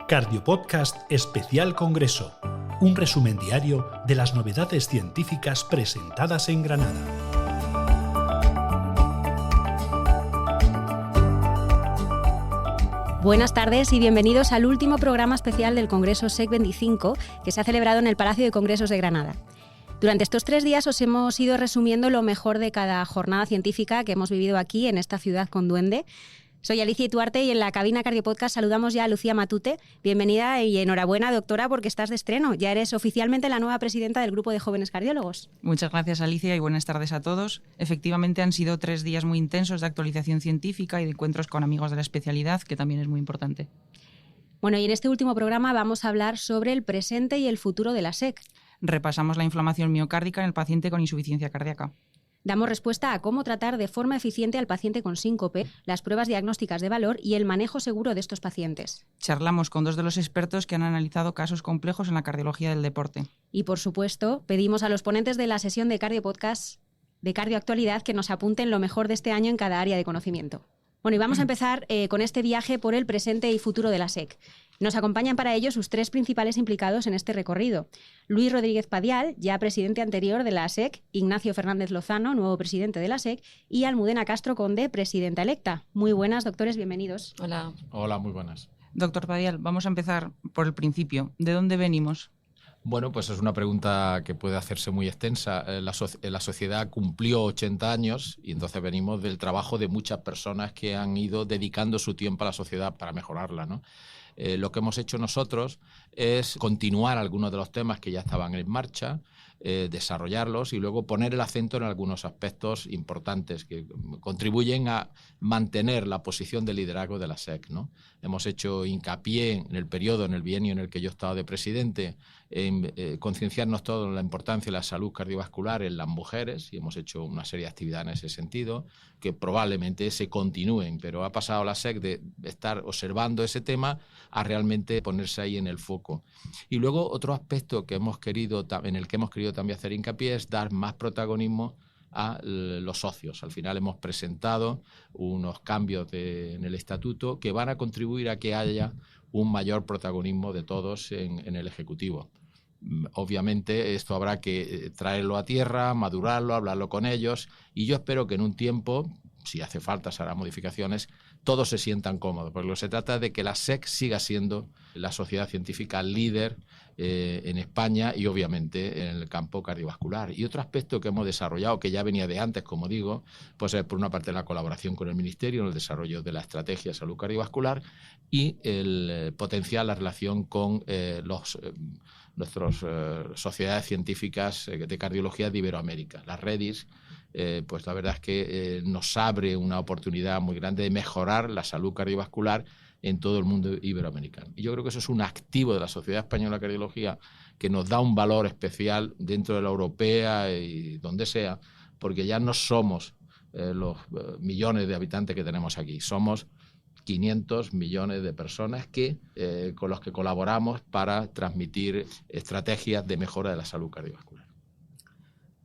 Cardiopodcast Especial Congreso. Un resumen diario de las novedades científicas presentadas en Granada. Buenas tardes y bienvenidos al último programa especial del Congreso SEC 25 que se ha celebrado en el Palacio de Congresos de Granada. Durante estos 3 días os hemos ido resumiendo lo mejor de cada jornada científica que hemos vivido aquí en esta ciudad con duende. Soy Alicia Ituarte y en la cabina Cardiopodcast saludamos ya a Lucía Matute. Bienvenida y enhorabuena, doctora, porque estás de estreno. Ya eres oficialmente la nueva presidenta del Grupo de Jóvenes Cardiólogos. Muchas gracias, Alicia, y buenas tardes a todos. Efectivamente, han sido 3 días muy intensos de actualización científica y de encuentros con amigos de la especialidad, que también es muy importante. Bueno, y en este último programa vamos a hablar sobre el presente y el futuro de la SEC. Repasamos la inflamación miocárdica en el paciente con insuficiencia cardíaca. Damos respuesta a cómo tratar de forma eficiente al paciente con síncope, las pruebas diagnósticas de valor y el manejo seguro de estos pacientes. Charlamos con 2 de los expertos que han analizado casos complejos en la cardiología del deporte. Y, por supuesto, pedimos a los ponentes de la sesión de Cardiopodcast de Cardioactualidad que nos apunten lo mejor de este año en cada área de conocimiento. Bueno, y vamos a empezar con este viaje por el presente y futuro de la SEC. Nos acompañan para ello sus 3 principales implicados en este recorrido. Luis Rodríguez Padial, ya presidente anterior de la SEC, Ignacio Fernández Lozano, nuevo presidente de la SEC, y Almudena Castro Conde, presidenta electa. Muy buenas, doctores, bienvenidos. Hola. Hola, muy buenas. Doctor Padial, vamos a empezar por el principio. ¿De dónde venimos? Bueno, pues es una pregunta que puede hacerse muy extensa. La sociedad cumplió 80 años y entonces venimos del trabajo de muchas personas que han ido dedicando su tiempo a la sociedad para mejorarla, ¿no? Lo que hemos hecho nosotros es continuar algunos de los temas que ya estaban en marcha, desarrollarlos y luego poner el acento en algunos aspectos importantes que contribuyen a mantener la posición de liderazgo de la SEC, ¿no? Hemos hecho hincapié en el periodo, en el bienio en el que yo he estado de presidente, en concienciarnos todos en la importancia de la salud cardiovascular en las mujeres y hemos hecho una serie de actividades en ese sentido que probablemente se continúen, pero ha pasado la SEC de estar observando ese tema a realmente ponerse ahí en el foco. Y luego otro aspecto que hemos querido, en el que hemos querido también hacer hincapié es dar más protagonismo a los socios. Al final hemos presentado unos cambios en el estatuto que van a contribuir a que haya un mayor protagonismo de todos en el Ejecutivo. Obviamente esto habrá que traerlo a tierra, madurarlo, hablarlo con ellos y yo espero que en un tiempo, si hace falta se harán modificaciones, todos se sientan cómodos, porque lo que se trata es de que la SEC siga siendo la sociedad científica líder en España y obviamente en el campo cardiovascular. Y otro aspecto que hemos desarrollado, que ya venía de antes, como digo, pues es por una parte la colaboración con el Ministerio en el desarrollo de la estrategia de salud cardiovascular y el potenciar la relación con nuestras sociedades científicas de cardiología de Iberoamérica, las REDIS. Pues la verdad es que nos abre una oportunidad muy grande de mejorar la salud cardiovascular en todo el mundo iberoamericano. Y yo creo que eso es un activo de la Sociedad Española de Cardiología que nos da un valor especial dentro de la europea y donde sea, porque ya no somos los millones de habitantes que tenemos aquí, somos 500 millones de personas con los que colaboramos para transmitir estrategias de mejora de la salud cardiovascular.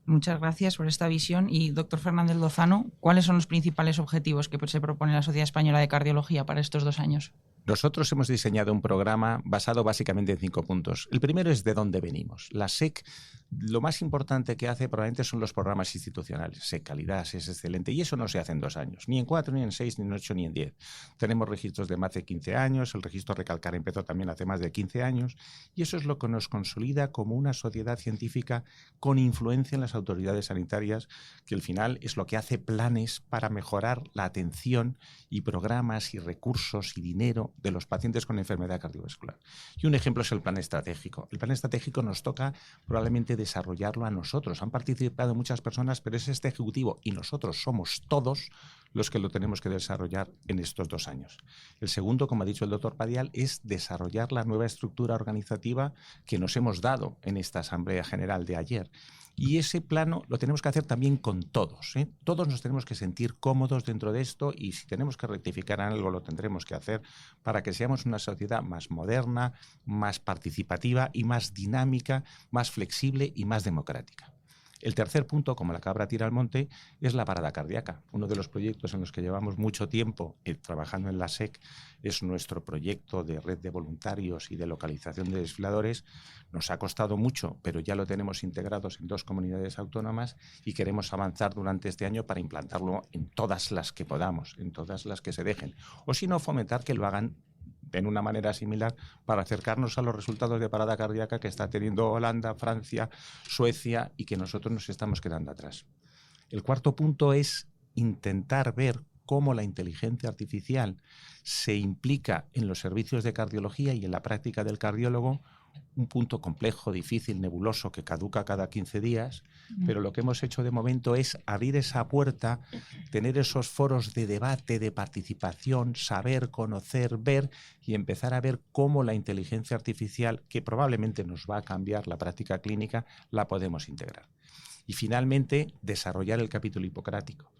Muchas gracias por esta visión. Y, doctor Fernández Lozano, ¿cuáles son los principales objetivos que se propone la Sociedad Española de Cardiología para estos 2 años? Nosotros hemos diseñado un programa basado básicamente en 5 puntos. El primero es de dónde venimos. La SEC, lo más importante que hace probablemente son los programas institucionales. SEC Calidad, SEC es excelente. Y eso no se hace en 2 años. Ni en 4, ni en 6, ni en 8, ni en 10. Tenemos registros de más de 15 años. El registro Recalcar empezó también hace más de 15 años. Y eso es lo que nos consolida como una sociedad científica con influencia en las autoridades sanitarias, que al final es lo que hace planes para mejorar la atención y programas y recursos y dinero de los pacientes con enfermedad cardiovascular. Y un ejemplo es el plan estratégico. El plan estratégico nos toca probablemente desarrollarlo a nosotros. Han participado muchas personas, pero es este ejecutivo y nosotros somos todos los que lo tenemos que desarrollar en estos 2 años. El segundo, como ha dicho el doctor Padial, es desarrollar la nueva estructura organizativa que nos hemos dado en esta Asamblea General de ayer. Y ese plano lo tenemos que hacer también con todos, ¿eh? Todos nos tenemos que sentir cómodos dentro de esto y si tenemos que rectificar algo lo tendremos que hacer para que seamos una sociedad más moderna, más participativa y más dinámica, más flexible y más democrática. El tercer punto, como la cabra tira al monte, es la parada cardíaca. Uno de los proyectos en los que llevamos mucho tiempo trabajando en la SEC es nuestro proyecto de red de voluntarios y de localización de desfibriladores. Nos ha costado mucho, pero ya lo tenemos integrados en 2 comunidades autónomas y queremos avanzar durante este año para implantarlo en todas las que podamos, en todas las que se dejen. O si no, fomentar que lo hagan en una manera similar para acercarnos a los resultados de parada cardíaca que está teniendo Holanda, Francia, Suecia y que nosotros nos estamos quedando atrás. El cuarto punto es intentar ver cómo la inteligencia artificial se implica en los servicios de cardiología y en la práctica del cardiólogo, un punto complejo, difícil, nebuloso, que caduca cada 15 días, pero lo que hemos hecho de momento es abrir esa puerta, tener esos foros de debate, de participación, saber, conocer, ver y empezar a ver cómo la inteligencia artificial, que probablemente nos va a cambiar la práctica clínica, la podemos integrar. Y finalmente, desarrollar el capítulo hipocrático.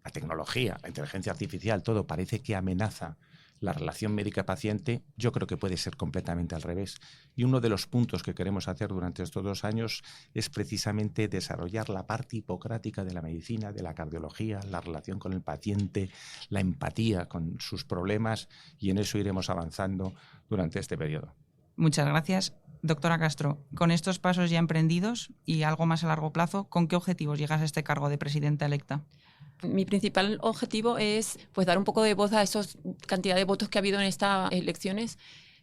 La tecnología, la inteligencia artificial, todo parece que amenaza la relación médica-paciente. Yo creo que puede ser completamente al revés. Y uno de los puntos que queremos hacer durante estos 2 años es precisamente desarrollar la parte hipocrática de la medicina, de la cardiología, la relación con el paciente, la empatía con sus problemas, y en eso iremos avanzando durante este periodo. Muchas gracias. Doctora Castro, con estos pasos ya emprendidos y algo más a largo plazo, ¿con qué objetivos llegas a este cargo de presidenta electa? Mi principal objetivo es dar un poco de voz a esa cantidad de votos que ha habido en estas elecciones.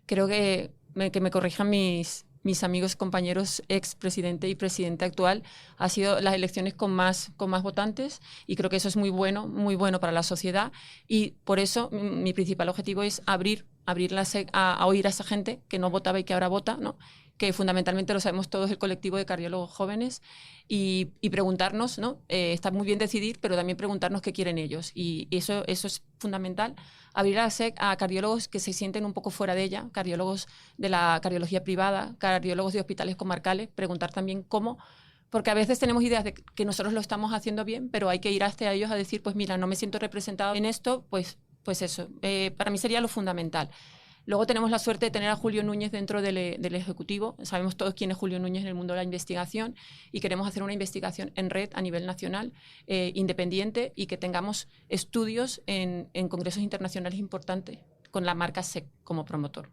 Creo que me corrijan mis amigos, compañeros, expresidente y presidente actual, ha sido las elecciones con más votantes, y creo que eso es muy bueno para la sociedad, y por eso mi principal objetivo es abrir la SEC a oír a esa gente que no votaba y que ahora vota, ¿no? Que fundamentalmente lo sabemos todos, el colectivo de cardiólogos jóvenes, y preguntarnos, ¿no? Está muy bien decidir, pero también preguntarnos qué quieren ellos, y eso es fundamental. Abrir la SEC a cardiólogos que se sienten un poco fuera de ella, cardiólogos de la cardiología privada, cardiólogos de hospitales comarcales, preguntar también cómo, porque a veces tenemos ideas de que nosotros lo estamos haciendo bien, pero hay que ir hasta ellos a decir, pues mira, no me siento representado en esto, pues eso. Para mí sería lo fundamental. Luego tenemos la suerte de tener a Julio Núñez dentro del Ejecutivo. Sabemos todos quién es Julio Núñez en el mundo de la investigación, y queremos hacer una investigación en red a nivel nacional, independiente, y que tengamos estudios en congresos internacionales importantes con la marca SEC como promotor.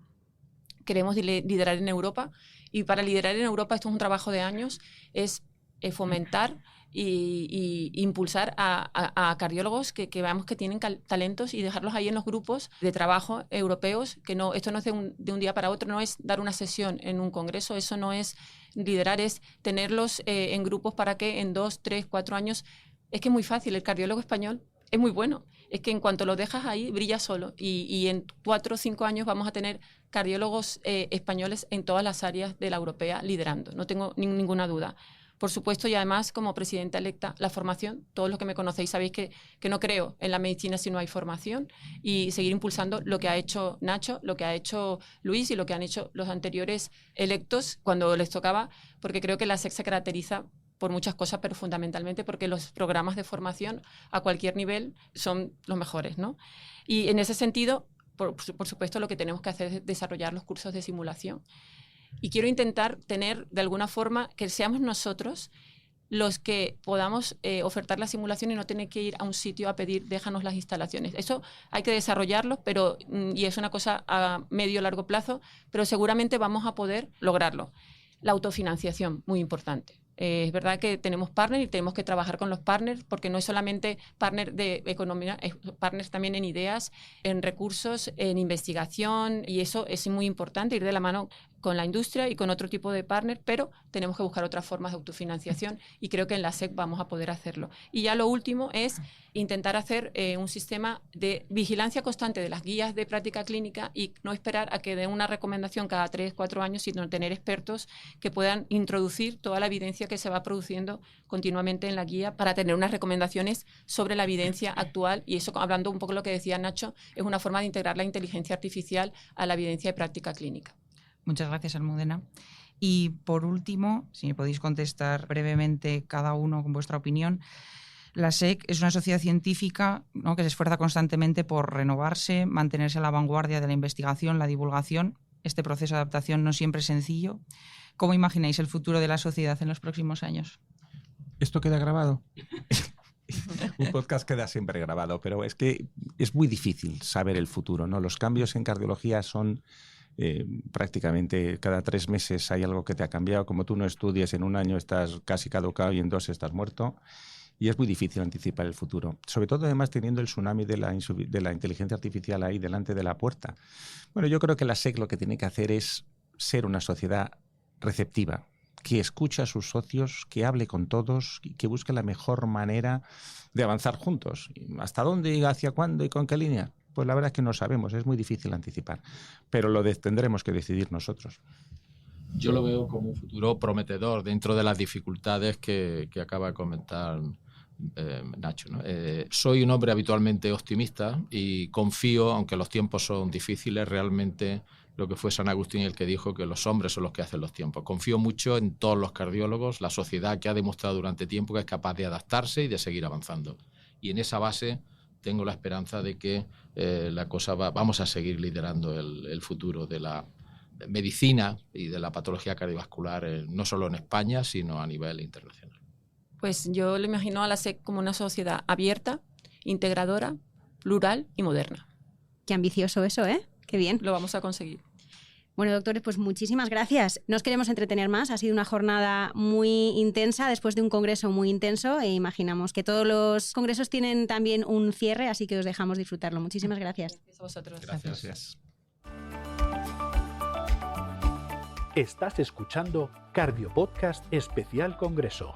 Queremos liderar en Europa, y para liderar en Europa, esto es un trabajo de años, es fomentar y impulsar a cardiólogos que veamos que tienen talentos, y dejarlos ahí en los grupos de trabajo europeos, que esto no es de un día para otro, no es dar una sesión en un congreso, eso no es liderar, es tenerlos en grupos para que en 2, 3, 4 años, es que es muy fácil, el cardiólogo español es muy bueno, es que en cuanto lo dejas ahí, brilla solo, y en 4 o 5 años vamos a tener cardiólogos españoles en todas las áreas de la europea liderando, no tengo ninguna duda. Por supuesto, y además, como presidenta electa, la formación. Todos los que me conocéis sabéis que no creo en la medicina si no hay formación, y seguir impulsando lo que ha hecho Nacho, lo que ha hecho Luis y lo que han hecho los anteriores electos cuando les tocaba, porque creo que la SEC se caracteriza por muchas cosas, pero fundamentalmente porque los programas de formación a cualquier nivel son los mejores, ¿no? Y en ese sentido, por supuesto, lo que tenemos que hacer es desarrollar los cursos de simulación. Y quiero intentar tener, de alguna forma, que seamos nosotros los que podamos ofertar la simulación y no tener que ir a un sitio a pedir, déjanos las instalaciones. Eso hay que desarrollarlo, y es una cosa a medio o largo plazo, pero seguramente vamos a poder lograrlo. La autofinanciación, muy importante. Es verdad que tenemos partners y tenemos que trabajar con los partners, porque no es solamente partner de economía, es partners también en ideas, en recursos, en investigación, y eso es muy importante, ir de la mano con la industria y con otro tipo de partner, pero tenemos que buscar otras formas de autofinanciación, y creo que en la SEC vamos a poder hacerlo. Y ya lo último es intentar hacer un sistema de vigilancia constante de las guías de práctica clínica, y no esperar a que den una recomendación cada 3 o 4 años, sino tener expertos que puedan introducir toda la evidencia que se va produciendo continuamente en la guía para tener unas recomendaciones sobre la evidencia actual. Y eso, hablando un poco de lo que decía Nacho, es una forma de integrar la inteligencia artificial a la evidencia de práctica clínica. Muchas gracias, Almudena. Y por último, si me podéis contestar brevemente cada uno con vuestra opinión, la SEC es una sociedad científica, ¿no?, que se esfuerza constantemente por renovarse, mantenerse a la vanguardia de la investigación, la divulgación. Este proceso de adaptación no siempre es sencillo. ¿Cómo imagináis el futuro de la sociedad en los próximos años? ¿Esto queda grabado? Un podcast queda siempre grabado, pero es que es muy difícil saber el futuro, ¿no? Los cambios en cardiología son prácticamente cada 3 meses hay algo que te ha cambiado. Como tú no estudies, en un año estás casi caducado y en 2 estás muerto. Y es muy difícil anticipar el futuro. Sobre todo, además, teniendo el tsunami de la inteligencia artificial ahí delante de la puerta. Bueno, yo creo que la SEC lo que tiene que hacer es ser una sociedad receptiva, que escuche a sus socios, que hable con todos y que busque la mejor manera de avanzar juntos. ¿Hasta dónde, hacia cuándo y con qué línea? Pues la verdad es que no sabemos, es muy difícil anticipar. Pero lo tendremos que decidir nosotros. Yo lo veo como un futuro prometedor dentro de las dificultades que acaba de comentar Nacho, ¿no? Soy un hombre habitualmente optimista y confío, aunque los tiempos son difíciles, realmente lo que fue San Agustín el que dijo que los hombres son los que hacen los tiempos. Confío mucho en todos los cardiólogos, la sociedad que ha demostrado durante tiempo que es capaz de adaptarse y de seguir avanzando. Y en esa base tengo la esperanza de que vamos a seguir liderando el futuro de la medicina y de la patología cardiovascular, no solo en España, sino a nivel internacional. Pues yo lo imagino a la SEC como una sociedad abierta, integradora, plural y moderna. Qué ambicioso eso, ¿eh? Qué bien. Lo vamos a conseguir. Bueno, doctores, pues muchísimas gracias. No os queremos entretener más. Ha sido una jornada muy intensa después de un congreso muy intenso e imaginamos que todos los congresos tienen también un cierre, así que os dejamos disfrutarlo. Muchísimas gracias. Gracias a vosotros. Gracias. Estás escuchando Cardio Podcast Especial Congreso.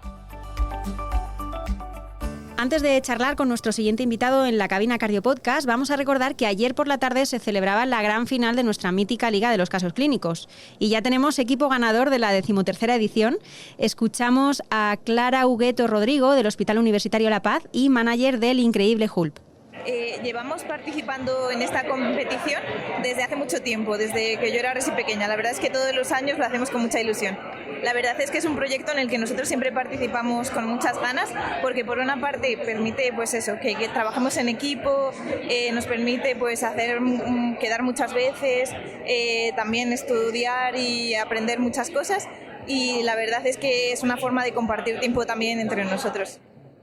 Antes de charlar con nuestro siguiente invitado en la cabina Cardio Podcast, vamos a recordar que ayer por la tarde se celebraba la gran final de nuestra mítica Liga de los Casos Clínicos. Y ya tenemos equipo ganador de la 13ª edición. Escuchamos a Clara Hugueto Rodrigo del Hospital Universitario La Paz y manager del increíble Hulp. Llevamos participando en esta competición desde hace mucho tiempo, desde que yo era recién pequeña. La verdad es que todos los años lo hacemos con mucha ilusión. La verdad es que es un proyecto en el que nosotros siempre participamos con muchas ganas, porque por una parte permite pues eso, que trabajemos en equipo, nos permite pues quedar muchas veces, también estudiar y aprender muchas cosas, y la verdad es que es una forma de compartir tiempo también entre nosotros.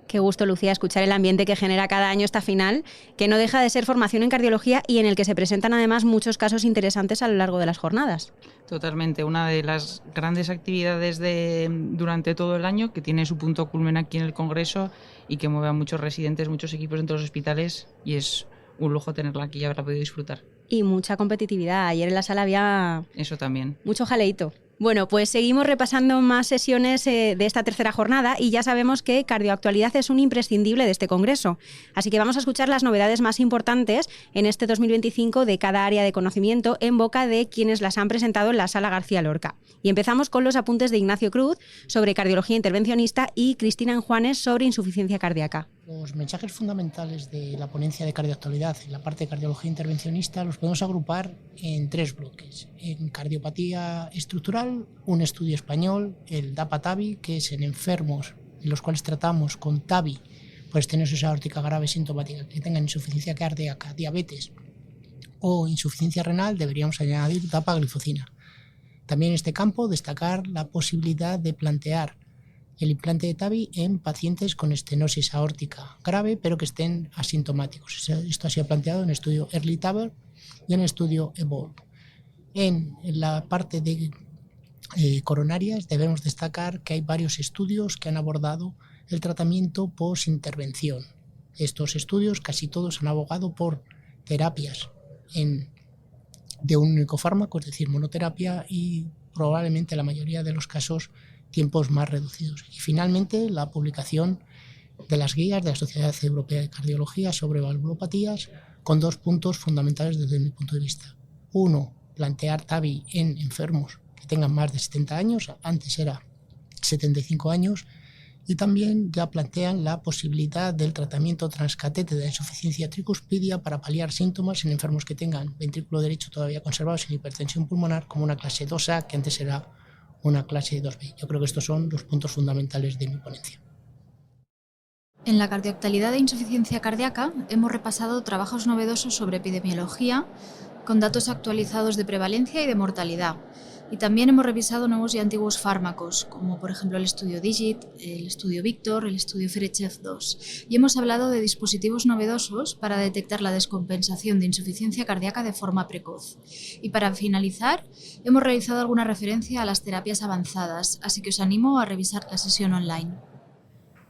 Qué gusto, Lucía, escuchar el ambiente que genera cada año esta final, que no deja de ser formación en cardiología y en el que se presentan además muchos casos interesantes a lo largo de las jornadas. Totalmente, una de las grandes actividades durante todo el año, que tiene su punto culmen aquí en el Congreso y que mueve a muchos residentes, muchos equipos en todos los hospitales, y es un lujo tenerla aquí y haberla podido disfrutar. Y mucha competitividad. Ayer en la sala había eso también. Mucho jaleíto. Bueno, pues seguimos repasando más sesiones de esta tercera jornada y ya sabemos que Cardioactualidad es un imprescindible de este congreso. Así que vamos a escuchar las novedades más importantes en este 2025 de cada área de conocimiento en boca de quienes las han presentado en la Sala García Lorca. Y empezamos con los apuntes de Ignacio Cruz sobre cardiología intervencionista y Cristina Enjuanes sobre insuficiencia cardíaca. Los mensajes fundamentales de la ponencia de Cardioactualidad en la parte de cardiología intervencionista los podemos agrupar en 3 bloques. En cardiopatía estructural, un estudio español, el DAPA-TAVI, que es en enfermos en los cuales tratamos con TAVI por estenosis aórtica grave sintomática que tengan insuficiencia cardíaca, diabetes o insuficiencia renal, deberíamos añadir DAPA-glifosina. También en este campo destacar la posibilidad de plantear el implante de TAVI en pacientes con estenosis aórtica grave, pero que estén asintomáticos. Esto ha sido planteado en el estudio Early TAVR y en el estudio EVOLVE. En la parte de coronarias debemos destacar que hay varios estudios que han abordado el tratamiento post-intervención. Estos estudios casi todos han abogado por terapias de un único fármaco, es decir, monoterapia, y probablemente la mayoría de los casos tiempos más reducidos. Y finalmente la publicación de las guías de la Sociedad Europea de Cardiología sobre valvulopatías con 2 puntos fundamentales desde mi punto de vista. 1, plantear TAVI en enfermos que tengan más de 70 años, antes era 75 años, y también ya plantean la posibilidad del tratamiento transcatete de insuficiencia tricuspidia para paliar síntomas en enfermos que tengan ventrículo derecho todavía conservado sin hipertensión pulmonar, como una clase 2A que antes era una clase 2B. Yo creo que estos son los puntos fundamentales de mi ponencia. En la cardioactualidad de insuficiencia cardíaca hemos repasado trabajos novedosos sobre epidemiología con datos actualizados de prevalencia y de mortalidad. Y también hemos revisado nuevos y antiguos fármacos, como por ejemplo el estudio DIGIT, el estudio Victor, el estudio Ferechev 2. Y hemos hablado de dispositivos novedosos para detectar la descompensación de insuficiencia cardíaca de forma precoz. Y para finalizar, hemos realizado alguna referencia a las terapias avanzadas, así que os animo a revisar la sesión online.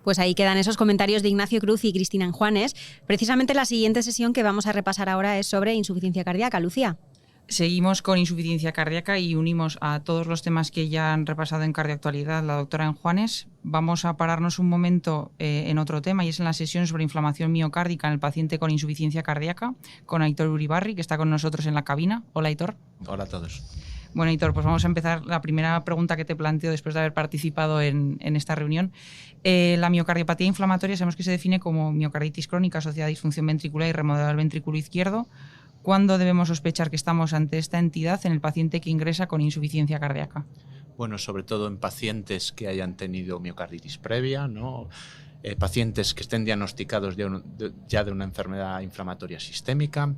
Pues ahí quedan esos comentarios de Ignacio Cruz y Cristina Enjuanes. Precisamente la siguiente sesión que vamos a repasar ahora es sobre insuficiencia cardíaca. Lucía. Seguimos con insuficiencia cardíaca y unimos a todos los temas que ya han repasado en Cardioactualidad la doctora Enjuanes. Vamos a pararnos un momento en otro tema, y es en la sesión sobre inflamación miocárdica en el paciente con insuficiencia cardíaca, con Aitor Uribarri, que está con nosotros en la cabina. Hola, Aitor. Hola a todos. Bueno, Aitor, pues vamos a empezar. La primera pregunta que te planteo después de haber participado en esta reunión. La miocardiopatía inflamatoria sabemos que se define como miocarditis crónica asociada a disfunción ventricular y remodelado del ventrículo izquierdo. ¿Cuándo debemos sospechar que estamos ante esta entidad en el paciente que ingresa con insuficiencia cardíaca? Bueno, sobre todo en pacientes que hayan tenido miocarditis previa, ¿no? Pacientes que estén diagnosticados ya de una enfermedad inflamatoria sistémica,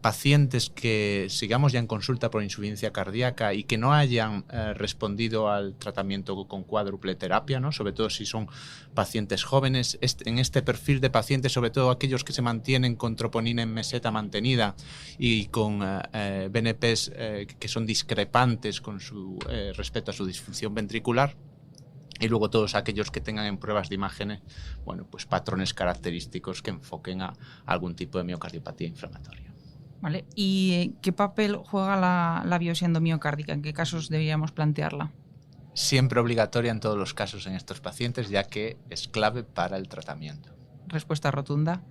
pacientes que sigamos ya en consulta por insuficiencia cardíaca y que no hayan respondido al tratamiento con cuádruple terapia, ¿no? Sobre todo si son pacientes jóvenes. En este perfil de pacientes, sobre todo aquellos que se mantienen con troponina en meseta mantenida y con BNPs que son discrepantes con respecto a su disfunción ventricular. Y luego todos aquellos que tengan en pruebas de imágenes, bueno, pues patrones característicos que enfoquen a algún tipo de miocardiopatía inflamatoria. ¿Vale? ¿Y qué papel juega la biopsia endomiocárdica? ¿En qué casos deberíamos plantearla? Siempre obligatoria en todos los casos en estos pacientes, ya que es clave para el tratamiento. Respuesta rotunda.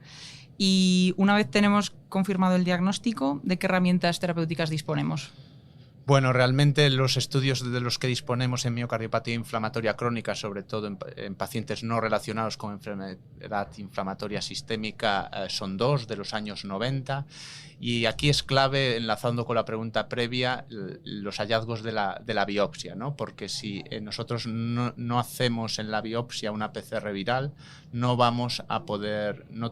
Y una vez tenemos confirmado el diagnóstico, ¿de qué herramientas terapéuticas disponemos? Bueno, realmente los estudios de los que disponemos en miocardiopatía inflamatoria crónica, sobre todo en pacientes no relacionados con enfermedad inflamatoria sistémica, son 2 de los años 90. Y aquí es clave, enlazando con la pregunta previa, los hallazgos de la biopsia, ¿no? Porque si nosotros no hacemos en la biopsia una PCR viral, no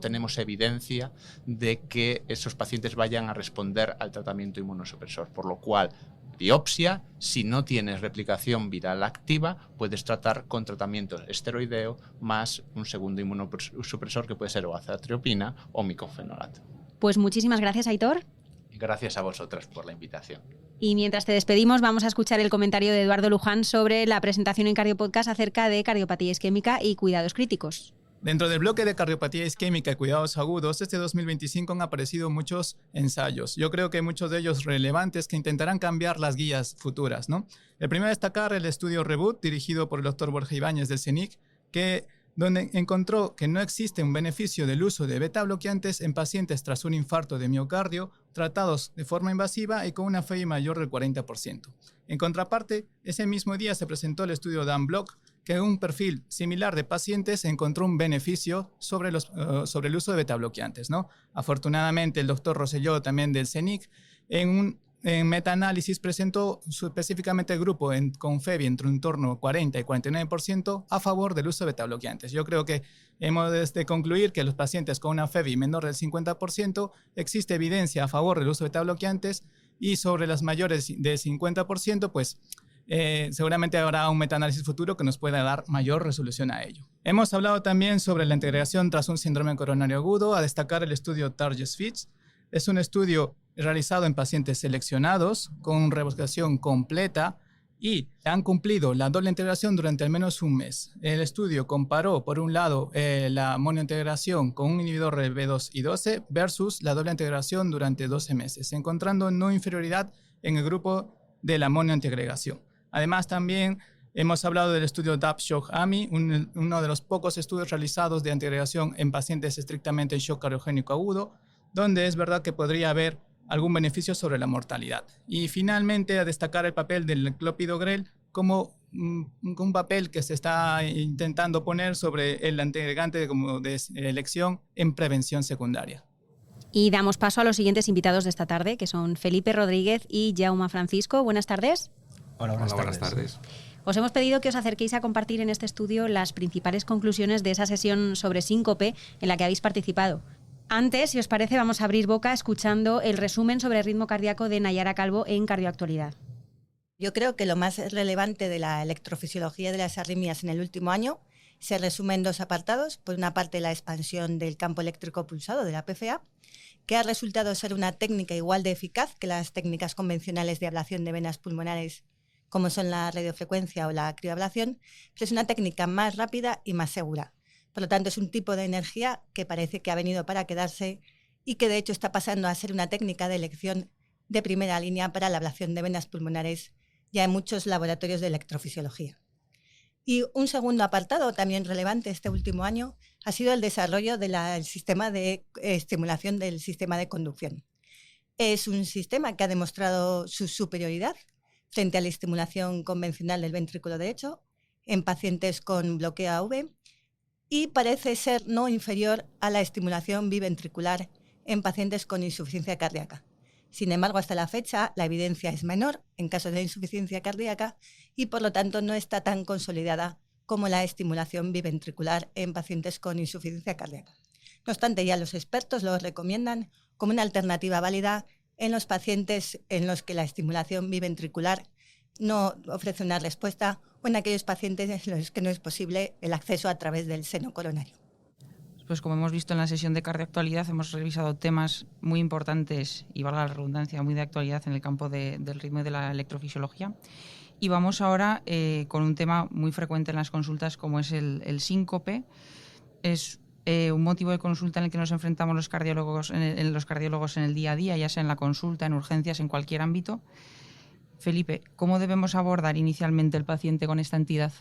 tenemos evidencia de que esos pacientes vayan a responder al tratamiento inmunosupresor, por lo cual biopsia, si no tienes replicación viral activa, puedes tratar con tratamiento esteroideo más un segundo inmunosupresor que puede ser o azatriopina o micofenolato. Pues muchísimas gracias, Aitor. Y gracias a vosotras por la invitación. Y mientras te despedimos, vamos a escuchar el comentario de Eduardo Luján sobre la presentación en Cardiopodcast acerca de cardiopatía isquémica y cuidados críticos. Dentro del bloque de cardiopatía isquémica y cuidados agudos, este 2025 han aparecido muchos ensayos. Yo creo que muchos de ellos relevantes que intentarán cambiar las guías futuras, ¿no? El primero a destacar el estudio Reboot, dirigido por el Dr. Borja Ibáñez del CENIC, donde encontró que no existe un beneficio del uso de beta bloqueantes en pacientes tras un infarto de miocardio tratados de forma invasiva y con una FEI mayor del 40%. En contraparte, ese mismo día se presentó el estudio DAN-BLOCK, que en un perfil similar de pacientes encontró un beneficio sobre el uso de beta bloqueantes, ¿no? Afortunadamente, el doctor Rosselló, también del CENIC, en metaanálisis presentó específicamente el grupo con FEBI entre un torno 40 y 49% a favor del uso de beta bloqueantes. Yo creo que hemos de concluir que los pacientes con una FEBI menor del 50% existe evidencia a favor del uso de beta bloqueantes, y sobre las mayores del 50%, pues seguramente habrá un metaanálisis futuro que nos pueda dar mayor resolución a ello. Hemos hablado también sobre la integración tras un síndrome coronario agudo, a destacar el estudio TARGET-FITS. Es un estudio realizado en pacientes seleccionados con revocación completa y han cumplido la doble integración durante al menos un mes. El estudio comparó, por un lado, la monointegración con un inhibidor de B2 y 12 versus la doble integración durante 12 meses, encontrando no inferioridad en el grupo de la monointegración. Además, también hemos hablado del estudio DAP-SHOCK-AMI, uno de los pocos estudios realizados de integración en pacientes estrictamente en shock cardiogénico agudo, donde es verdad que podría haber algún beneficio sobre la mortalidad. Y finalmente, a destacar el papel del clopidogrel como un papel que se está intentando poner sobre el antiagregante como de elección en prevención secundaria. Y damos paso a los siguientes invitados de esta tarde, que son Felipe Rodríguez y Jaume Francisco. Buenas tardes. Hola, buenas tardes. Os hemos pedido que os acerquéis a compartir en este estudio las principales conclusiones de esa sesión sobre síncope en la que habéis participado. Antes, si os parece, vamos a abrir boca escuchando el resumen sobre ritmo cardíaco de Nayara Calvo en Cardioactualidad. Yo creo que lo más relevante de la electrofisiología de las arritmias en el último año se resume en dos apartados. Por una parte, la expansión del campo eléctrico pulsado de la PFA, que ha resultado ser una técnica igual de eficaz que las técnicas convencionales de ablación de venas pulmonares, como son la radiofrecuencia o la crioablación, pero es una técnica más rápida y más segura. Por lo tanto, es un tipo de energía que parece que ha venido para quedarse y que de hecho está pasando a ser una técnica de elección de primera línea para la ablación de venas pulmonares ya en muchos laboratorios de electrofisiología. Y un segundo apartado también relevante este último año ha sido el desarrollo del sistema de estimulación del sistema de conducción. Es un sistema que ha demostrado su superioridad frente a la estimulación convencional del ventrículo derecho en pacientes con bloqueo AV y parece ser no inferior a la estimulación biventricular en pacientes con insuficiencia cardíaca. Sin embargo, hasta la fecha, la evidencia es menor en casos de insuficiencia cardíaca y, por lo tanto, no está tan consolidada como la estimulación biventricular en pacientes con insuficiencia cardíaca. No obstante, ya los expertos lo recomiendan como una alternativa válida en los pacientes en los que la estimulación biventricular no ofrece una respuesta o en aquellos pacientes en los que no es posible el acceso a través del seno coronario. Pues como hemos visto en la sesión de Cardioactualidad, hemos revisado temas muy importantes y, valga la redundancia, muy de actualidad en el campo del ritmo y de la electrofisiología. Y vamos ahora con un tema muy frecuente en las consultas, como es el síncope. Es un motivo de consulta en el que nos enfrentamos los cardiólogos en el día a día, ya sea en la consulta, en urgencias, en cualquier ámbito. Felipe, ¿cómo debemos abordar inicialmente el paciente con esta entidad?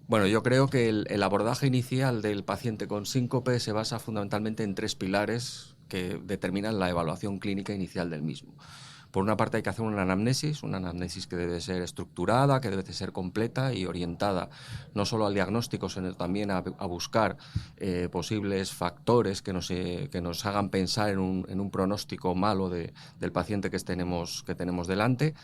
Bueno, yo creo que el abordaje inicial del paciente con síncope se basa fundamentalmente en tres pilares que determinan la evaluación clínica inicial del mismo. Por una parte hay que hacer una anamnesis que debe ser estructurada, que debe ser completa y orientada no solo al diagnóstico, sino también a buscar posibles factores que nos hagan pensar en un pronóstico malo del paciente que tenemos delante.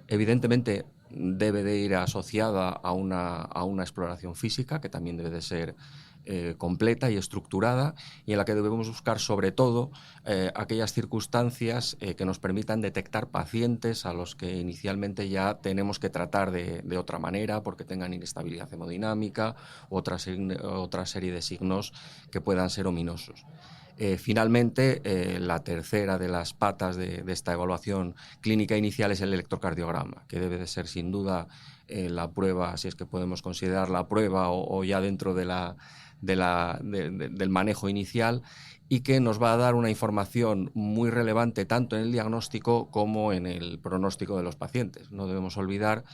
Evidentemente debe de ir asociada a una exploración física que también debe de ser completa y estructurada y en la que debemos buscar sobre todo aquellas circunstancias que nos permitan detectar pacientes a los que inicialmente ya tenemos que tratar de otra manera porque tengan inestabilidad hemodinámica u otra serie de signos que puedan ser ominosos. Finalmente, la tercera de las patas de esta evaluación clínica inicial es el electrocardiograma, que debe de ser sin duda la prueba, si es que podemos considerar la prueba o ya dentro del manejo inicial, y que nos va a dar una información muy relevante tanto en el diagnóstico como en el pronóstico de los pacientes. No debemos olvidar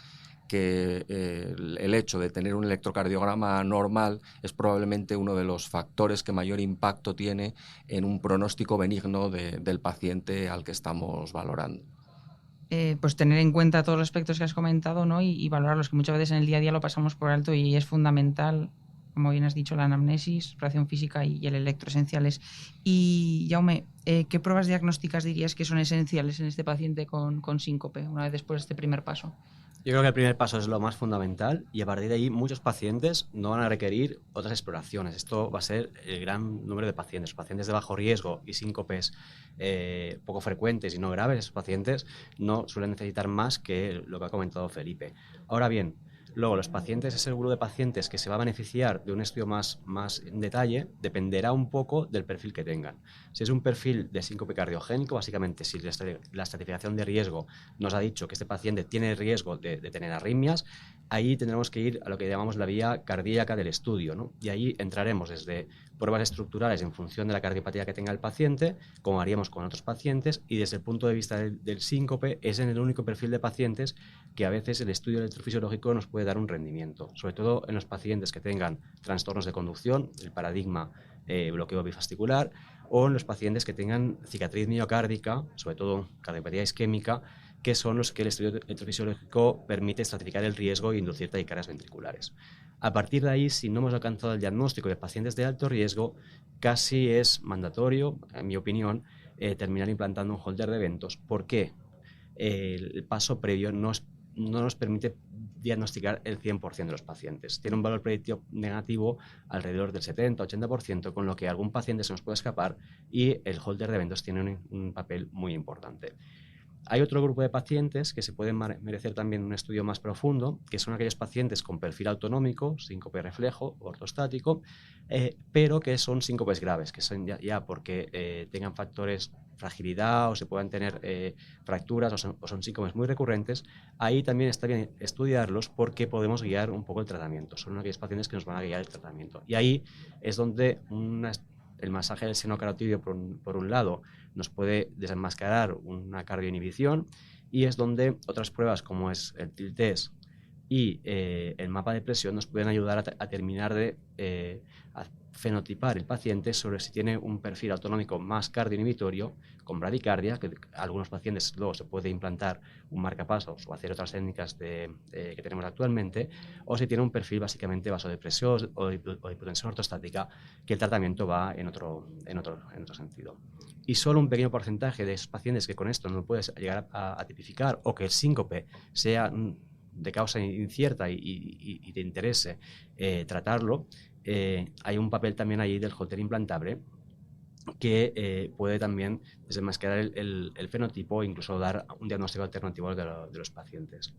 que el hecho de tener un electrocardiograma normal es probablemente uno de los factores que mayor impacto tiene en un pronóstico benigno del paciente al que estamos valorando. Pues tener en cuenta todos los aspectos que has comentado, ¿no? y valorarlos, que muchas veces en el día a día lo pasamos por alto y es fundamental, como bien has dicho, la anamnesis, exploración física y el electroesenciales. Y Jaume, ¿qué pruebas diagnósticas dirías que son esenciales en este paciente con síncope una vez después de este primer paso? Yo creo que el primer paso es lo más fundamental y a partir de ahí muchos pacientes no van a requerir otras exploraciones. Esto va a ser el gran número de pacientes. Pacientes de bajo riesgo y síncopes poco frecuentes y no graves, esos pacientes no suelen necesitar más que lo que ha comentado Felipe. Ahora bien, luego los pacientes, ese grupo de pacientes que se va a beneficiar de un estudio más en detalle, dependerá un poco del perfil que tengan. Si es un perfil de síncope cardiogénico, básicamente si la estratificación de riesgo nos ha dicho que este paciente tiene riesgo de tener arritmias, ahí tendremos que ir a lo que llamamos la vía cardíaca del estudio, ¿no? Y ahí entraremos desde pruebas estructurales en función de la cardiopatía que tenga el paciente, como haríamos con otros pacientes, y desde el punto de vista del síncope es en el único perfil de pacientes que a veces el estudio electrofisiológico nos puede dar un rendimiento, sobre todo en los pacientes que tengan trastornos de conducción, el paradigma bloqueo bifascicular, o en los pacientes que tengan cicatriz miocárdica, sobre todo cardiopatía isquémica, que son los que el estudio electrofisiológico permite estratificar el riesgo e inducir taquicardias ventriculares. A partir de ahí, si no hemos alcanzado el diagnóstico de pacientes de alto riesgo, casi es mandatorio, en mi opinión, terminar implantando un holter de eventos. ¿Por qué? El paso previo no nos permite diagnosticar el 100% de los pacientes. Tiene un valor predictivo negativo alrededor del 70-80%, con lo que algún paciente se nos puede escapar y el holter de eventos tiene un papel muy importante. Hay otro grupo de pacientes que se pueden merecer también un estudio más profundo, que son aquellos pacientes con perfil autonómico, síncope reflejo, ortostático, pero que son síncopes graves, que son ya porque tengan factores fragilidad o se puedan tener fracturas o son síncopes muy recurrentes. Ahí también está bien estudiarlos porque podemos guiar un poco el tratamiento. Son aquellos pacientes que nos van a guiar el tratamiento. Y ahí es donde el masaje del seno carotídeo, por un lado, nos puede desenmascarar una cardioinhibición, y es donde otras pruebas como es el tilt test y el mapa de presión nos pueden ayudar a terminar de fenotipar el paciente sobre si tiene un perfil autonómico más cardioinhibitorio con bradicardia, que a algunos pacientes luego se puede implantar un marcapasos o hacer otras técnicas que tenemos actualmente, o si tiene un perfil básicamente vasodepresión o hipotensión ortostática, que el tratamiento va en otro sentido. Y solo un pequeño porcentaje de esos pacientes que con esto no puedes llegar a tipificar, o que el síncope sea de causa incierta y te interese tratarlo, hay un papel también ahí del Holter implantable que puede también desenmascarar el fenotipo e incluso dar un diagnóstico alternativo de los pacientes.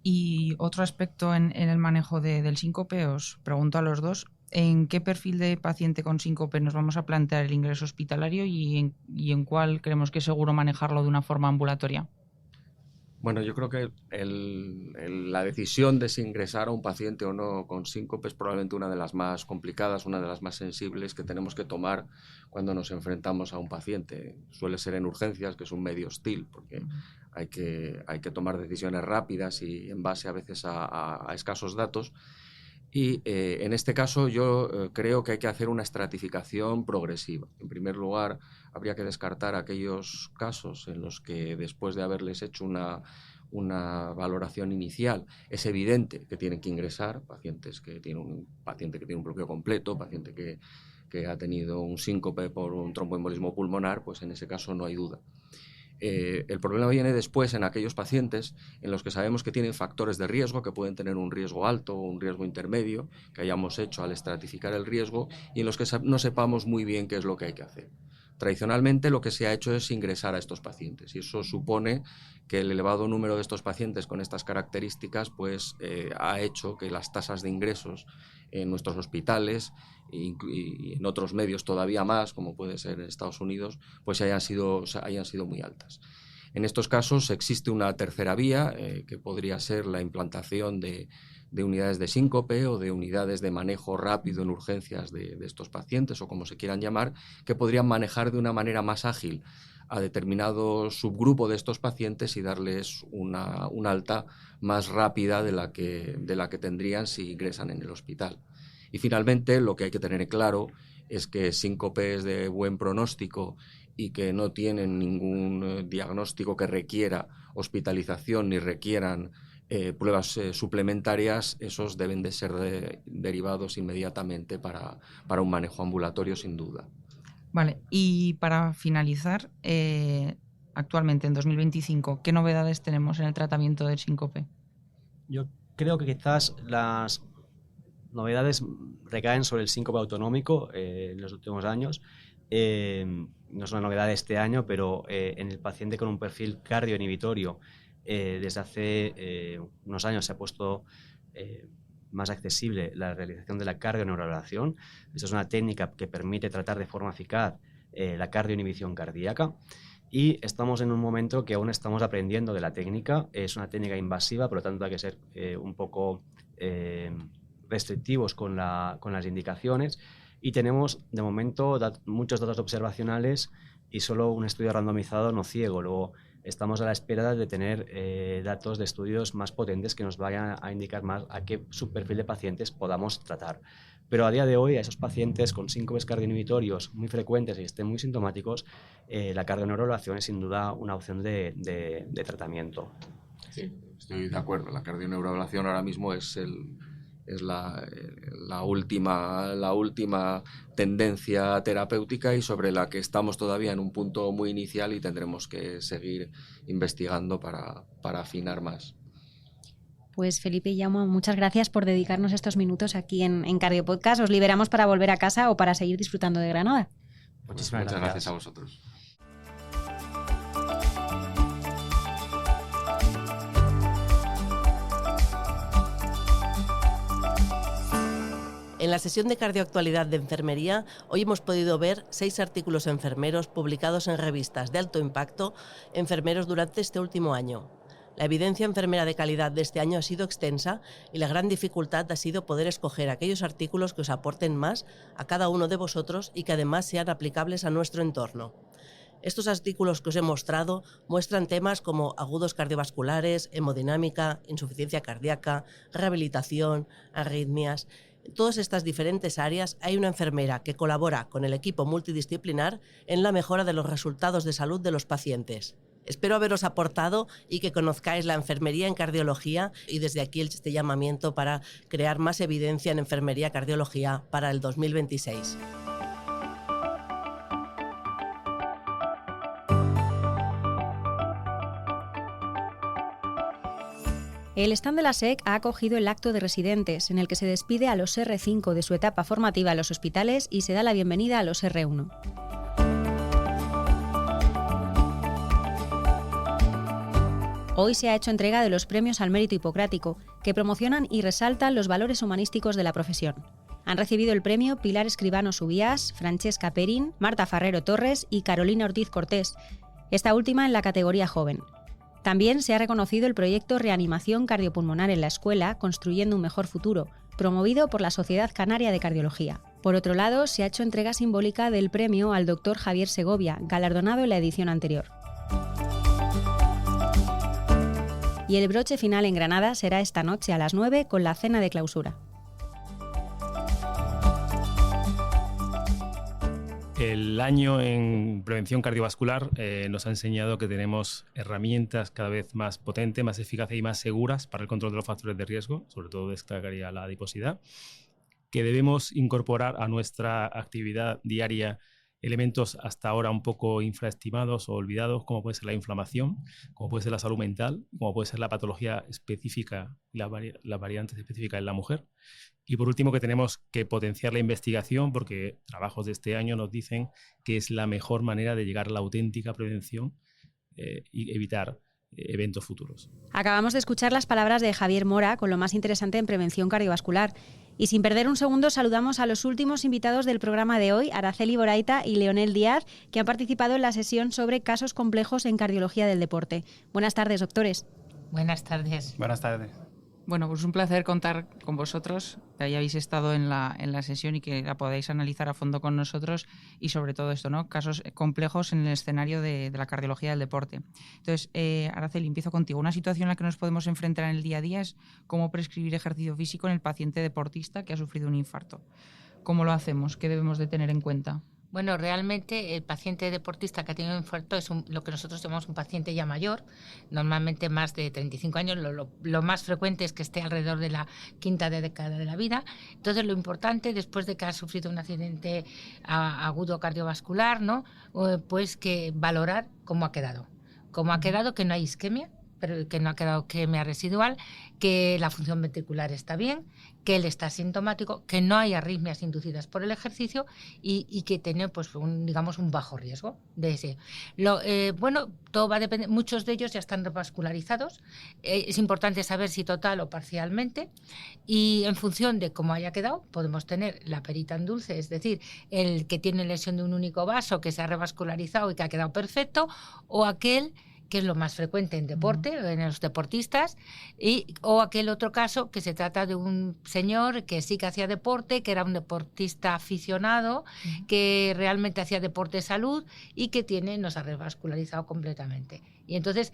Y otro aspecto en el manejo del síncope, os pregunto a los dos, ¿en qué perfil de paciente con síncope nos vamos a plantear el ingreso hospitalario y en cuál creemos que es seguro manejarlo de una forma ambulatoria? Bueno, yo creo que la decisión de si ingresar a un paciente o no con síncope es probablemente una de las más complicadas, una de las más sensibles que tenemos que tomar cuando nos enfrentamos a un paciente. Suele ser en urgencias, que es un medio hostil, porque hay que tomar decisiones rápidas y en base a veces a escasos datos. Y en este caso yo creo que hay que hacer una estratificación progresiva. En primer lugar, habría que descartar aquellos casos en los que después de haberles hecho una valoración inicial es evidente que tienen que ingresar, paciente que tiene un bloqueo completo, paciente que ha tenido un síncope por un tromboembolismo pulmonar, pues en ese caso no hay duda. El problema viene después en aquellos pacientes en los que sabemos que tienen factores de riesgo, que pueden tener un riesgo alto o un riesgo intermedio, que hayamos hecho al estratificar el riesgo, y en los que no sepamos muy bien qué es lo que hay que hacer. Tradicionalmente lo que se ha hecho es ingresar a estos pacientes, y eso supone que el elevado número de estos pacientes con estas características pues, ha hecho que las tasas de ingresos en nuestros hospitales y en otros medios todavía más, como puede ser en Estados Unidos, pues hayan sido muy altas. En estos casos existe una tercera vía, que podría ser la implantación de unidades de síncope o de unidades de manejo rápido en urgencias de estos pacientes, o como se quieran llamar, que podrían manejar de una manera más ágil a determinado subgrupo de estos pacientes y darles una alta más rápida de la que tendrían si ingresan en el hospital. Y finalmente, lo que hay que tener claro es que síncopes de buen pronóstico y que no tienen ningún diagnóstico que requiera hospitalización ni requieran pruebas suplementarias, esos deben de ser derivados inmediatamente para un manejo ambulatorio, sin duda. Vale, y para finalizar, actualmente en 2025, ¿qué novedades tenemos en el tratamiento del síncope? Yo creo que quizás las novedades recaen sobre el síncope autonómico en los últimos años. No es una novedad de este año, pero en el paciente con un perfil cardioinhibitorio, desde hace unos años se ha puesto más accesible la realización de la cardioneurablación. Esta es una técnica que permite tratar de forma eficaz la cardioinhibición cardíaca, y estamos en un momento que aún estamos aprendiendo de la técnica. Es una técnica invasiva, por lo tanto hay que ser un poco restrictivos con las indicaciones, y tenemos de momento muchos datos observacionales y solo un estudio randomizado no ciego. Luego estamos a la espera de tener datos de estudios más potentes que nos vayan a indicar más a qué subperfil de pacientes podamos tratar. Pero a día de hoy, a esos pacientes con síncopes cardioinhibitorios muy frecuentes y estén muy sintomáticos, la cardioneurablación es sin duda una opción de tratamiento. Sí, estoy de acuerdo. La cardioneurablación ahora mismo es la última tendencia terapéutica y sobre la que estamos todavía en un punto muy inicial y tendremos que seguir investigando para afinar más. Pues Felipe y Jaume, muchas gracias por dedicarnos estos minutos aquí en Cardio Podcast. Os liberamos para volver a casa o para seguir disfrutando de Granada. Muchas gracias a vosotros. En la sesión de Cardioactualidad de Enfermería, hoy hemos podido ver 6 artículos enfermeros publicados en revistas de alto impacto enfermeros durante este último año. La evidencia enfermera de calidad de este año ha sido extensa y la gran dificultad ha sido poder escoger aquellos artículos que os aporten más a cada uno de vosotros y que además sean aplicables a nuestro entorno. Estos artículos que os he mostrado muestran temas como agudos cardiovasculares, hemodinámica, insuficiencia cardíaca, rehabilitación, arritmias. En todas estas diferentes áreas hay una enfermera que colabora con el equipo multidisciplinar en la mejora de los resultados de salud de los pacientes. Espero haberos aportado y que conozcáis la enfermería en cardiología y desde aquí este llamamiento para crear más evidencia en enfermería cardiología para el 2026. El stand de la SEC ha acogido el acto de residentes, en el que se despide a los R5 de su etapa formativa en los hospitales y se da la bienvenida a los R1. Hoy se ha hecho entrega de los premios al mérito hipocrático, que promocionan y resaltan los valores humanísticos de la profesión. Han recibido el premio Pilar Escribano Subías, Francesca Perín, Marta Farrero Torres y Carolina Ortiz Cortés, esta última en la categoría joven. También se ha reconocido el proyecto Reanimación Cardiopulmonar en la Escuela, construyendo un mejor futuro, promovido por la Sociedad Canaria de Cardiología. Por otro lado, se ha hecho entrega simbólica del premio al doctor Javier Segovia, galardonado en la edición anterior. Y el broche final en Granada será esta noche a las 9 con la cena de clausura. El año en prevención cardiovascular nos ha enseñado que tenemos herramientas cada vez más potentes, más eficaces y más seguras para el control de los factores de riesgo, sobre todo destacaría la adiposidad, que debemos incorporar a nuestra actividad diaria elementos hasta ahora un poco infraestimados o olvidados, como puede ser la inflamación, como puede ser la salud mental, como puede ser la patología específica y las variantes específicas en la mujer. Y por último, que tenemos que potenciar la investigación, porque trabajos de este año nos dicen que es la mejor manera de llegar a la auténtica prevención y evitar eventos futuros. Acabamos de escuchar las palabras de Javier Mora con lo más interesante en prevención cardiovascular. Y sin perder un segundo, saludamos a los últimos invitados del programa de hoy, Araceli Boraita y Leonel Díaz, que han participado en la sesión sobre casos complejos en cardiología del deporte. Buenas tardes, doctores. Buenas tardes. Buenas tardes. Bueno, pues un placer contar con vosotros, que hayáis estado en la sesión y que la podáis analizar a fondo con nosotros y sobre todo esto, ¿no? Casos complejos en el escenario de la cardiología del deporte. Entonces, Araceli, empiezo contigo. Una situación en la que nos podemos enfrentar en el día a día es cómo prescribir ejercicio físico en el paciente deportista que ha sufrido un infarto. ¿Cómo lo hacemos? ¿Qué debemos de tener en cuenta? Bueno, realmente el paciente deportista que ha tenido un infarto es lo que nosotros llamamos un paciente ya mayor, normalmente más de 35 años, lo más frecuente es que esté alrededor de la quinta década de la vida. Entonces, lo importante, después de que ha sufrido un accidente agudo cardiovascular, ¿no? Pues que valorar cómo ha quedado. Cómo ha quedado, que no hay isquemia, pero que no ha quedado isquemia residual, que la función ventricular está bien, que él está asintomático, que no hay arritmias inducidas por el ejercicio y que tiene pues un bajo riesgo de ese. Bueno, todo va a depender, muchos de ellos ya están revascularizados, es importante saber si total o parcialmente y en función de cómo haya quedado podemos tener la perita en dulce, es decir, el que tiene lesión de un único vaso que se ha revascularizado y que ha quedado perfecto, o aquel que es lo más frecuente en deporte, en los deportistas, o aquel otro caso que se trata de un señor que sí que hacía deporte, que era un deportista aficionado, que realmente hacía deporte de salud y que no se ha revascularizado completamente. Y entonces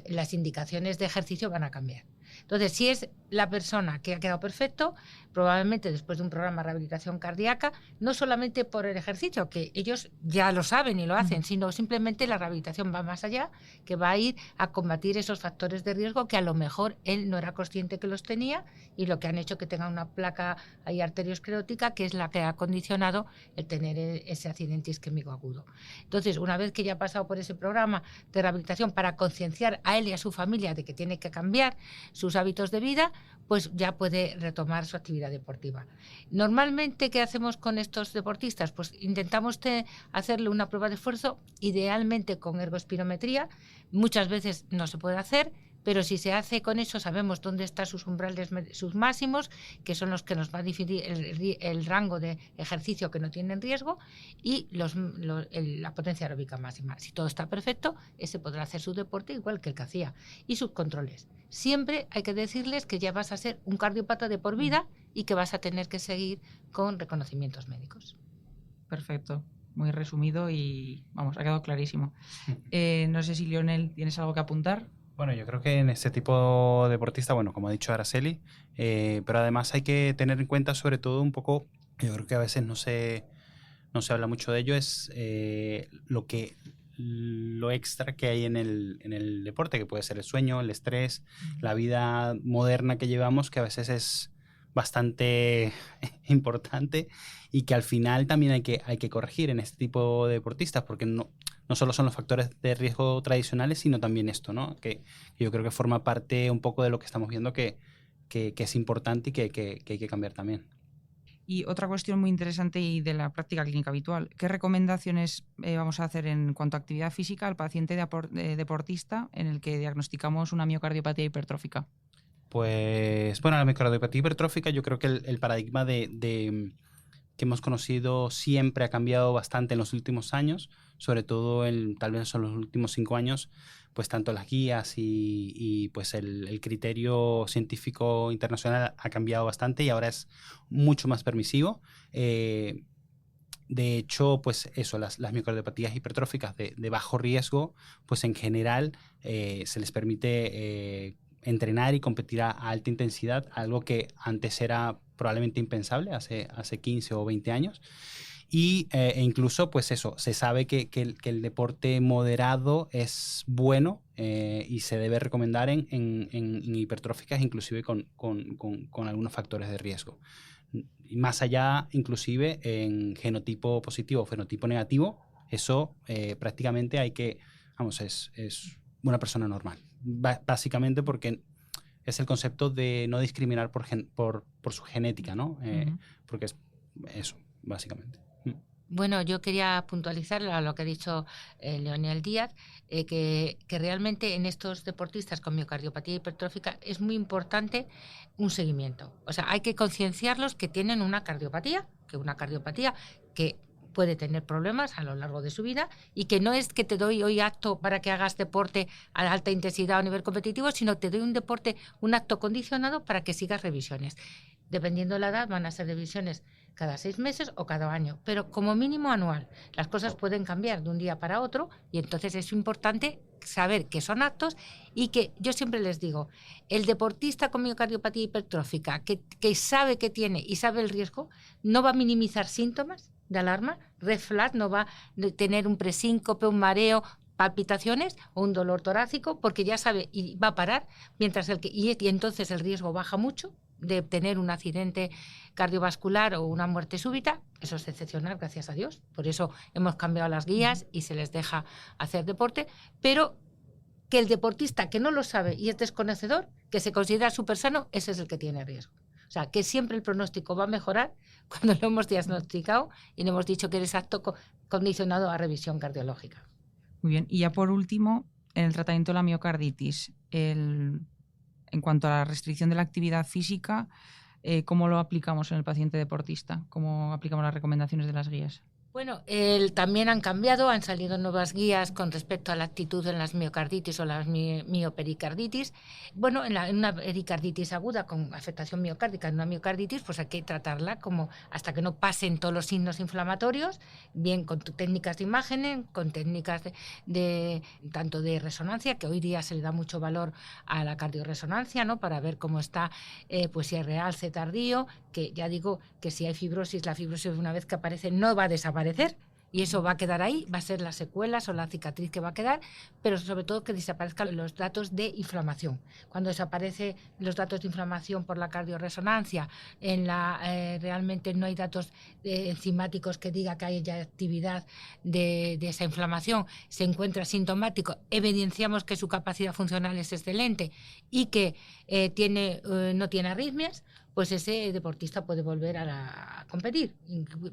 las indicaciones de ejercicio van a cambiar. Entonces, si es la persona que ha quedado perfecto, probablemente después de un programa de rehabilitación cardíaca, no solamente por el ejercicio, que ellos ya lo saben y lo hacen, sino simplemente la rehabilitación va más allá, que va a ir a combatir esos factores de riesgo que a lo mejor él no era consciente que los tenía y lo que han hecho que tenga una placa ahí arteriosclerótica, que es la que ha condicionado el tener ese accidente isquémico agudo. Entonces, una vez que ya ha pasado por ese programa de rehabilitación para concienciar a él y a su familia de que tiene que cambiar sus hábitos de vida, pues ya puede retomar su actividad deportiva. Normalmente, ¿qué hacemos con estos deportistas? Pues intentamos hacerle una prueba de esfuerzo, idealmente con ergospirometría. Muchas veces no se puede hacer, Pero si se hace con eso, sabemos dónde están sus umbrales sus máximos, que son los que nos va a definir el rango de ejercicio que no tienen riesgo, y la potencia aeróbica máxima. Si todo está perfecto, ese podrá hacer su deporte igual que el que hacía. Y sus controles. Siempre hay que decirles que ya vas a ser un cardiópata de por vida y que vas a tener que seguir con reconocimientos médicos. Perfecto. Muy resumido y, vamos, ha quedado clarísimo. No sé si, Lionel, ¿tienes algo que apuntar? Bueno, yo creo que en este tipo de deportista, bueno, como ha dicho Araceli, pero además hay que tener en cuenta sobre todo un poco, yo creo que a veces no se habla mucho de ello, es lo extra que hay en el deporte, que puede ser el sueño, el estrés, la vida moderna que llevamos, que a veces es bastante importante y que al final también hay que corregir en este tipo de deportistas, porque no solo son los factores de riesgo tradicionales, sino también esto, ¿no? Que yo creo que forma parte un poco de lo que estamos viendo que es importante y que hay que cambiar también. Y otra cuestión muy interesante y de la práctica clínica habitual, ¿qué recomendaciones vamos a hacer en cuanto a actividad física al paciente deportista en el que diagnosticamos una miocardiopatía hipertrófica? Pues bueno, la miocardiopatía hipertrófica, yo creo que el paradigma que hemos conocido siempre ha cambiado bastante en los últimos años, sobre todo tal vez en los últimos 5 años, pues tanto las guías y pues el criterio científico internacional ha cambiado bastante y ahora es mucho más permisivo. De hecho, pues eso, las miocardiopatías hipertróficas de bajo riesgo, pues en general se les permite entrenar y competir a alta intensidad, algo que antes era probablemente impensable hace 15 o 20 años. E incluso, pues eso, se sabe que el deporte moderado es bueno y se debe recomendar en hipertróficas, inclusive con algunos factores de riesgo. Y más allá, inclusive, en genotipo positivo o fenotipo negativo, eso prácticamente es una persona normal. Básicamente porque es el concepto de no discriminar por su genética, ¿no? Porque es eso, básicamente. Bueno, yo quería puntualizar a lo que ha dicho Lionel Díaz, que realmente en estos deportistas con miocardiopatía hipertrófica es muy importante un seguimiento. O sea, hay que concienciarlos que tienen una cardiopatía que puede tener problemas a lo largo de su vida y que no es que te doy hoy acto para que hagas deporte a alta intensidad o a nivel competitivo, sino te doy un acto condicionado para que sigas revisiones. Dependiendo de la edad, van a ser revisiones cada 6 meses o cada año, pero como mínimo anual. Las cosas pueden cambiar de un día para otro y entonces es importante saber que son actos y que yo siempre les digo, el deportista con miocardiopatía hipertrófica que sabe que tiene y sabe el riesgo, no va a minimizar síntomas de alarma, red flag, no va a tener un presíncope, un mareo, palpitaciones o un dolor torácico, porque ya sabe y va a parar, y entonces el riesgo baja mucho de tener un accidente cardiovascular o una muerte súbita. Eso es excepcional, gracias a Dios. Por eso hemos cambiado las guías y se les deja hacer deporte, pero que el deportista que no lo sabe y es desconocedor, que se considera súper sano, ese es el que tiene riesgo. O sea, que siempre el pronóstico va a mejorar cuando lo hemos diagnosticado y le hemos dicho que eres apto condicionado a revisión cardiológica. Muy bien. Y ya por último, en el tratamiento de la miocarditis, en cuanto a la restricción de la actividad física, ¿cómo lo aplicamos en el paciente deportista? ¿Cómo aplicamos las recomendaciones de las guías? Bueno, también han cambiado, han salido nuevas guías con respecto a la actitud en las miocarditis o las miopericarditis. Bueno, en una pericarditis aguda con afectación miocárdica, en una miocarditis, pues hay que tratarla como hasta que no pasen todos los signos inflamatorios, bien con técnicas de imagen, con técnicas de tanto de resonancia, que hoy día se le da mucho valor a la cardioresonancia, ¿no? Para ver cómo está, pues si hay realce tardío, que ya digo que si hay fibrosis, la fibrosis una vez que aparece no va a desaparecer y eso va a quedar ahí, va a ser las secuelas o la cicatriz que va a quedar, pero sobre todo que desaparezcan los datos de inflamación. Cuando desaparecen los datos de inflamación por la cardioresonancia, realmente no hay datos enzimáticos que diga que hay ya actividad de esa inflamación, se encuentra sintomático, evidenciamos que su capacidad funcional es excelente y que no tiene arritmias, pues ese deportista puede volver a competir.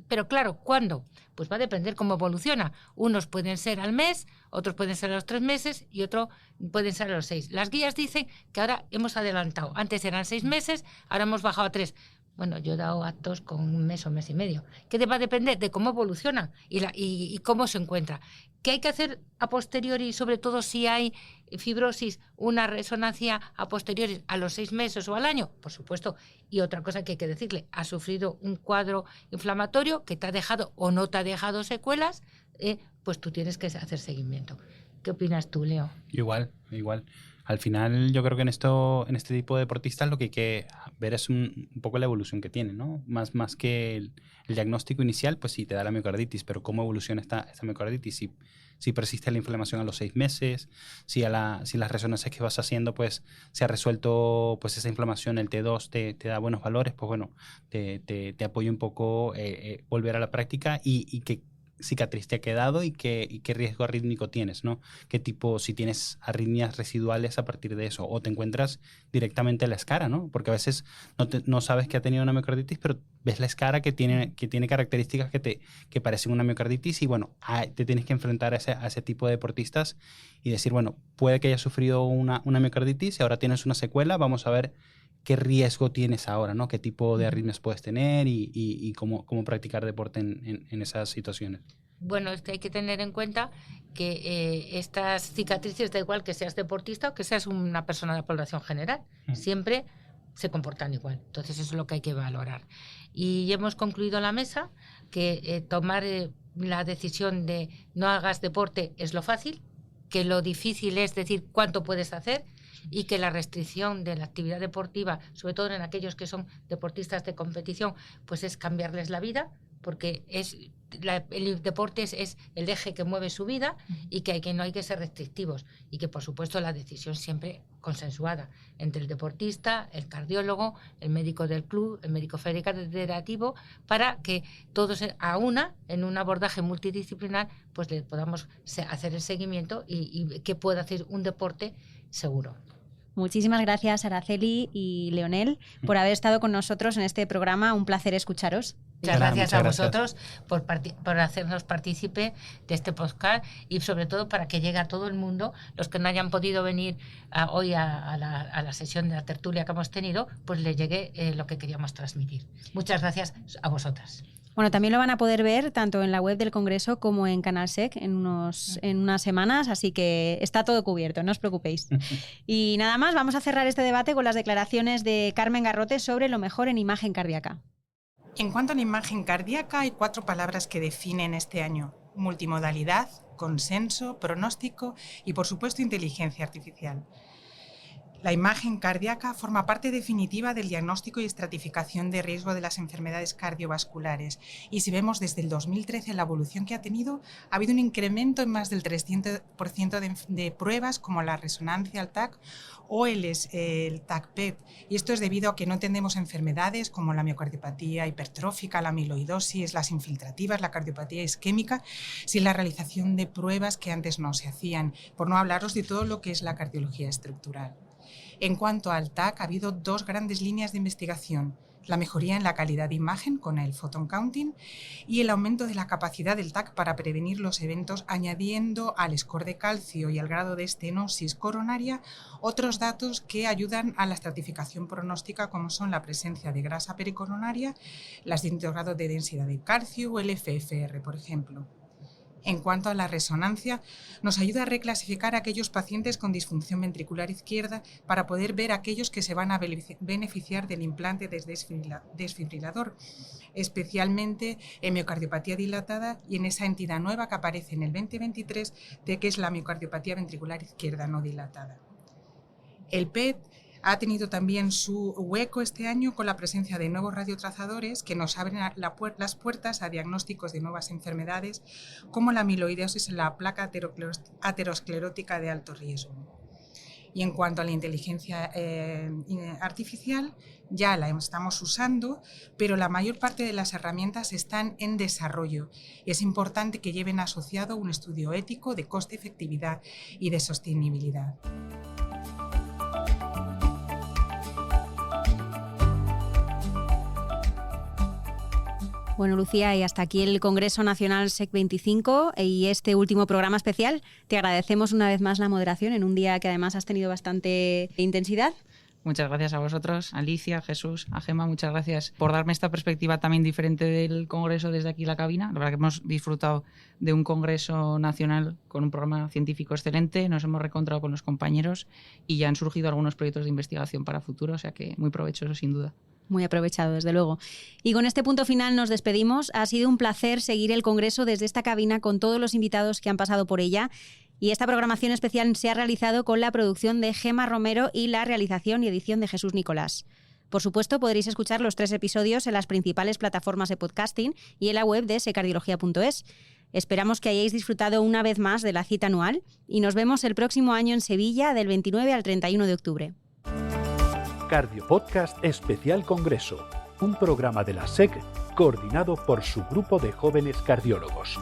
Pero claro, ¿cuándo? Pues va a depender cómo evoluciona. Unos pueden ser al mes, otros pueden ser a los 3 meses y otros pueden ser a los 6. Las guías dicen que ahora hemos adelantado. Antes eran 6 meses, ahora hemos bajado a 3. Bueno, yo he dado actos con 1 mes o 1 mes y medio. ¿Qué te va a depender? De cómo evoluciona y cómo se encuentra. ¿Qué hay que hacer a posteriori, sobre todo si hay fibrosis, una resonancia a posteriori a los 6 meses o al año? Por supuesto. Y otra cosa que hay que decirle, has sufrido un cuadro inflamatorio que te ha dejado o no te ha dejado secuelas, pues tú tienes que hacer seguimiento. ¿Qué opinas tú, Leo? Igual. Al final yo creo que en este tipo de deportistas lo que hay que ver es un poco la evolución que tienen, ¿no? Más que el diagnóstico inicial, pues sí, te da la miocarditis, pero cómo evoluciona esta miocarditis, si persiste la inflamación a los 6 meses, si las resonancias que vas haciendo pues se ha resuelto pues esa inflamación, el T2 te da buenos valores, pues bueno, te apoya un poco volver a la práctica y qué cicatriz te ha quedado y qué riesgo arrítmico tienes, ¿no? Qué tipo, si tienes arritmias residuales a partir de eso, o te encuentras directamente la escara, ¿no? Porque a veces no sabes que ha tenido una miocarditis, pero ves la escara que tiene características que parecen una miocarditis y bueno, te tienes que enfrentar a ese tipo de deportistas y decir, bueno, puede que hayas sufrido una miocarditis y ahora tienes una secuela, vamos a ver qué riesgo tienes ahora, ¿no? Qué tipo de arritmias puedes tener y cómo practicar deporte en esas situaciones. Bueno, es que hay que tener en cuenta que estas cicatrices, da igual que seas deportista o que seas una persona de la población general, siempre se comportan igual. Entonces eso es lo que hay que valorar. Y hemos concluido la mesa que tomar la decisión de no hagas deporte es lo fácil, que lo difícil es decir cuánto puedes hacer, y que la restricción de la actividad deportiva, sobre todo en aquellos que son deportistas de competición, pues es cambiarles la vida, porque el deporte es el eje que mueve su vida y que no hay que ser restrictivos y que por supuesto la decisión siempre consensuada entre el deportista, el cardiólogo, el médico del club, el médico federativo, para que todos en un abordaje multidisciplinar pues le podamos hacer el seguimiento y que pueda hacer un deporte seguro. Muchísimas gracias, Araceli y Leonel, por haber estado con nosotros en este programa. Un placer escucharos. Muchas gracias a vosotros por hacernos partícipe de este podcast y sobre todo para que llegue a todo el mundo. Los que no hayan podido venir hoy a la sesión de la tertulia que hemos tenido, pues les llegue lo que queríamos transmitir. Muchas gracias a vosotras. Bueno, también lo van a poder ver tanto en la web del Congreso como en Canal SEC en unas semanas, así que está todo cubierto, no os preocupéis. Y nada más, vamos a cerrar este debate con las declaraciones de Carmen Garrote sobre lo mejor en imagen cardíaca. En cuanto a la imagen cardíaca, hay 4 palabras que definen este año: multimodalidad, consenso, pronóstico y, por supuesto, inteligencia artificial. La imagen cardíaca forma parte definitiva del diagnóstico y estratificación de riesgo de las enfermedades cardiovasculares y si vemos desde el 2013 la evolución que ha tenido, ha habido un incremento en más del 300% de pruebas como la resonancia al TAC o el TAC-PET. Y esto es debido a que no tenemos enfermedades como la miocardiopatía hipertrófica, la amiloidosis, las infiltrativas, la cardiopatía isquémica, sin la realización de pruebas que antes no se hacían, por no hablaros de todo lo que es la cardiología estructural. En cuanto al TAC, ha habido 2 grandes líneas de investigación: la mejoría en la calidad de imagen con el photon counting y el aumento de la capacidad del TAC para prevenir los eventos, añadiendo al score de calcio y al grado de estenosis coronaria otros datos que ayudan a la estratificación pronóstica, como son la presencia de grasa pericoronaria, las distintos grados de densidad de calcio o el FFR, por ejemplo. En cuanto a la resonancia, nos ayuda a reclasificar a aquellos pacientes con disfunción ventricular izquierda para poder ver aquellos que se van a beneficiar del implante desfibrilador, especialmente en miocardiopatía dilatada y en esa entidad nueva que aparece en el 2023, que es la miocardiopatía ventricular izquierda no dilatada. El PET ha tenido también su hueco este año con la presencia de nuevos radiotrazadores que nos abren las puertas a diagnósticos de nuevas enfermedades como la amiloidosis en la placa aterosclerótica de alto riesgo. Y en cuanto a la inteligencia artificial, ya la estamos usando, pero la mayor parte de las herramientas están en desarrollo. Y es importante que lleven asociado un estudio ético de coste-efectividad y de sostenibilidad. Bueno, Lucía, y hasta aquí el Congreso Nacional SEC 25 y este último programa especial. Te agradecemos una vez más la moderación en un día que además has tenido bastante intensidad. Muchas gracias a vosotros, Alicia, Jesús, a Gemma, muchas gracias por darme esta perspectiva también diferente del Congreso desde aquí la cabina. La verdad que hemos disfrutado de un Congreso Nacional con un programa científico excelente, nos hemos reencontrado con los compañeros y ya han surgido algunos proyectos de investigación para futuro, o sea que muy provechoso sin duda. Muy aprovechado, desde luego. Y con este punto final nos despedimos. Ha sido un placer seguir el Congreso desde esta cabina con todos los invitados que han pasado por ella. Y esta programación especial se ha realizado con la producción de Gemma Romero y la realización y edición de Jesús Nicolás. Por supuesto, podréis escuchar los 3 episodios en las principales plataformas de podcasting y en la web de secardiología.es. Esperamos que hayáis disfrutado una vez más de la cita anual y nos vemos el próximo año en Sevilla del 29 al 31 de octubre. Cardio Podcast Especial Congreso, un programa de la SEC coordinado por su grupo de jóvenes cardiólogos.